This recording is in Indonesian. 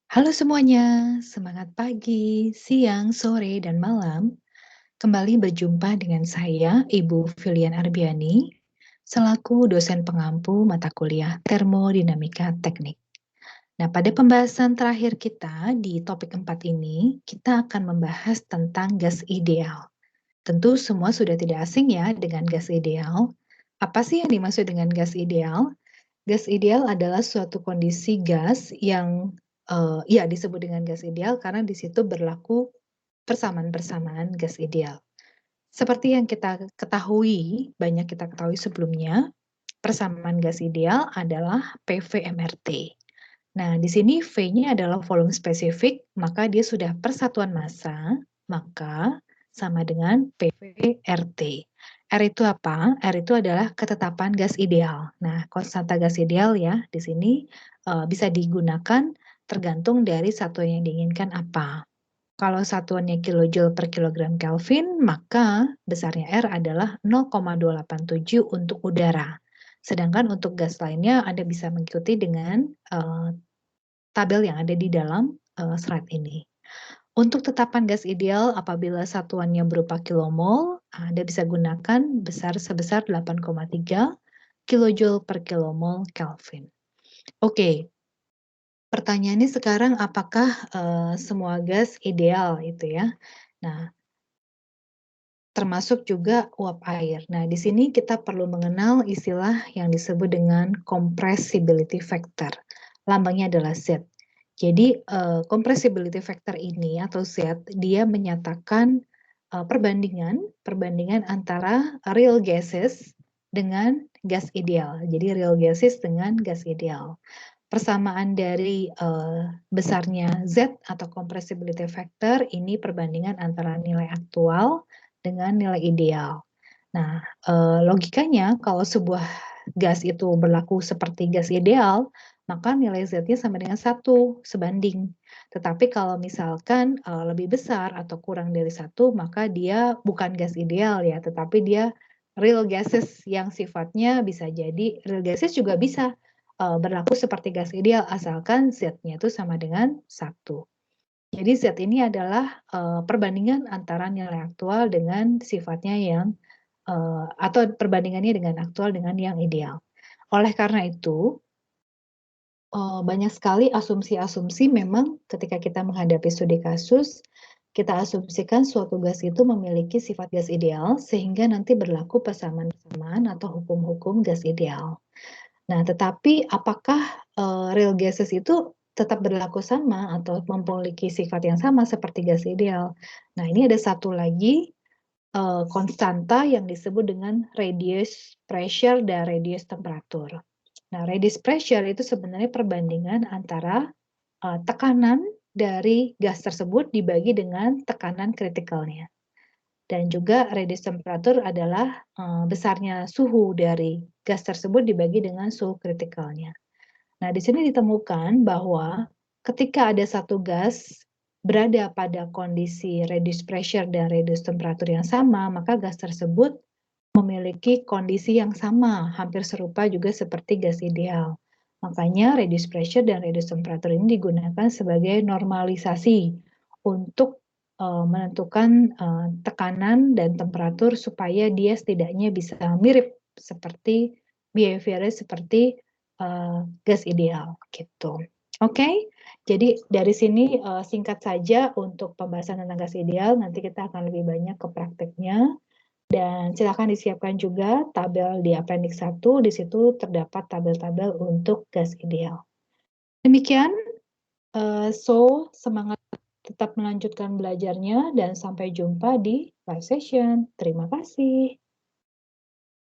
Halo semuanya, semangat pagi, siang, sore, dan malam. Kembali berjumpa dengan saya, Ibu Filian Arbiani, selaku dosen pengampu mata kuliah Termodinamika Teknik. Nah, pada pembahasan terakhir kita di topik 4 ini, kita akan membahas tentang gas ideal. Tentu semua sudah tidak asing ya dengan gas ideal. Apa sih yang dimaksud dengan gas ideal? Gas ideal adalah suatu kondisi gas yang ya disebut dengan gas ideal karena di situ berlaku persamaan-persamaan gas ideal. Seperti yang kita ketahui, banyak kita ketahui sebelumnya, persamaan gas ideal adalah PV-MRT. Nah, di sini V-nya adalah volume spesifik, maka dia sudah persatuan massa, maka sama dengan PV/RT. R itu apa? R itu adalah ketetapan gas ideal. Nah, konstanta gas ideal ya, di sini bisa digunakan tergantung dari satuan yang diinginkan apa. Kalau satuannya kilojoule per kilogram Kelvin, maka besarnya R adalah 0,287 untuk udara. Sedangkan untuk gas lainnya Anda bisa mengikuti dengan tabel yang ada di dalam slide ini. Untuk tetapan gas ideal apabila satuannya berupa kilomol, Anda bisa gunakan sebesar 8,3 kilojoule per kilomol Kelvin. Oke, pertanyaannya sekarang apakah semua gas ideal itu ya? Nah, termasuk juga uap air. Nah, di sini kita perlu mengenal istilah yang disebut dengan compressibility factor. Lambangnya adalah Z. Jadi, compressibility factor ini atau Z, dia menyatakan perbandingan antara real gases dengan gas ideal. Jadi real gases dengan gas ideal. Persamaan dari besarnya Z atau compressibility factor ini perbandingan antara nilai aktual dengan nilai ideal. Nah, logikanya kalau sebuah gas itu berlaku seperti gas ideal, maka nilai Z-nya sama dengan 1, sebanding. Tetapi kalau misalkan lebih besar atau kurang dari 1, maka dia bukan gas ideal ya, tetapi dia real gases yang sifatnya bisa jadi real gases juga bisa berlaku seperti gas ideal asalkan Z-nya itu sama dengan 1. Jadi Z ini adalah perbandingan antara nilai aktual dengan sifatnya yang atau perbandingannya dengan aktual dengan yang ideal. Oleh karena itu, banyak sekali asumsi-asumsi memang ketika kita menghadapi studi kasus, kita asumsikan suatu gas itu memiliki sifat gas ideal sehingga nanti berlaku persamaan-persamaan atau hukum-hukum gas ideal. Nah, tetapi apakah real gases itu tetap berlaku sama atau memiliki sifat yang sama seperti gas ideal? Nah, ini ada satu lagi konstanta yang disebut dengan radius pressure dan radius temperatur. Nah, radius pressure itu sebenarnya perbandingan antara tekanan dari gas tersebut dibagi dengan tekanan kritikalnya. Dan juga radius temperatur adalah besarnya suhu dari gas tersebut dibagi dengan suhu kritikalnya. Nah, di sini ditemukan bahwa ketika ada satu gas berada pada kondisi radius pressure dan radius temperatur yang sama, maka gas tersebut memiliki kondisi yang sama, hampir serupa juga seperti gas ideal. Makanya radius pressure dan radius temperatur ini digunakan sebagai normalisasi untuk menentukan tekanan dan temperatur supaya dia setidaknya bisa mirip seperti behaviornya seperti gas ideal gitu. Oke, jadi dari sini singkat saja untuk pembahasan tentang gas ideal, nanti kita akan lebih banyak ke prakteknya. Dan silakan disiapkan juga tabel di appendix 1, di situ terdapat tabel-tabel untuk gas ideal. Demikian, semangat tetap melanjutkan belajarnya dan sampai jumpa di live session. Terima kasih.